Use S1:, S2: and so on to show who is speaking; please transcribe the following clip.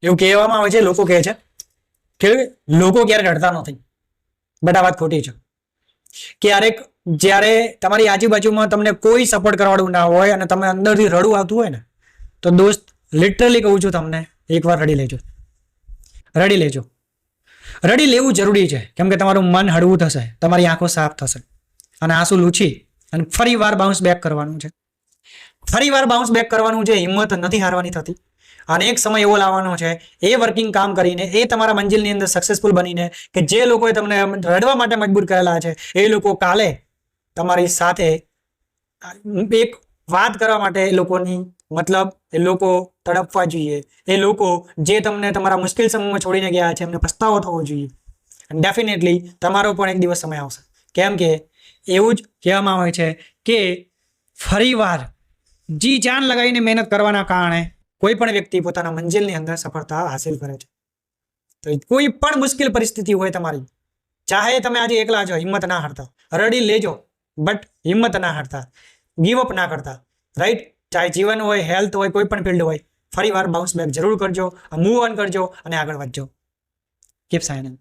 S1: એવું કહેવામાં આવે છે, લોકો કહે છે કે લોકો ક્યારે રડતા નથી, બટ આ વાત ખોટી છે. ક્યારેક જ્યારે તમારી આજુબાજુમાં તમને કોઈ સપોર્ટ કરવાવાળું ના હોય અને તમે અંદરથી રડવું આવતું હોય ને, તો દોસ્ત લિટરલી કહું છું તમને, એકવાર રડી લેજો. રડી લેજો. રડી લેવું જરૂરી છે, કેમ કે તમારું મન હળવું થશે, તમારી આંખો સાફ થશે અને આંસુ લૂછી અને ફરી વાર બાઉન્સ બેક કરવાનું છે. ફરી વાર બાઉન્સ બેક કરવાનું છે. હિંમત નથી હારવાની થતી. અને એક સમય એવો લાવવાનો છે, એ વર્કિંગ કામ કરીને, એ તમારા મંજિલની અંદર સક્સેસફુલ બનીને, કે જે લોકોએ તમને રડવા માટે મજબૂર કરેલા છે, એ લોકો કાલે તમારી સાથે એક વાત કરવા માટે એ લોકોની મતલબ એ લોકો તડપવા જોઈએ. એ લોકો જે તમને તમારા મુશ્કેલ સમયમાં છોડીને ગયા છે, એમને પસ્તાવો થવો જોઈએ. ડેફિનેટલી તમારો પણ એક દિવસ સમય આવશે. કેમ કે એવું જ કહેવામાં આવે છે કે ફરીવાર જી જાન લગાવીને મહેનત કરવાના કારણે કોઈ પણ વ્યક્તિ પોતાના મંજિલની અંદર સફળતા હાસિલ કરે છે. તો કોઈ પણ મુશ્કેલ પરિસ્થિતિ હોય તમારી, ચાહે તમે આજે એકલા છો, હિંમત ના હારતા, રડી લેજો, બટ હિંમત ના હારતા, ગીવ અપ ના કરતા, રાઈટ? ચાહે જીવન હોય, હેલ્થ હોય, કોઈ પણ ફિલ્ડ હોય, ફરી વાર બાઉન્સ બેક જરૂર કરજો, મૂવ ઓન કરજો અને આગળ વધજો. Keep signing.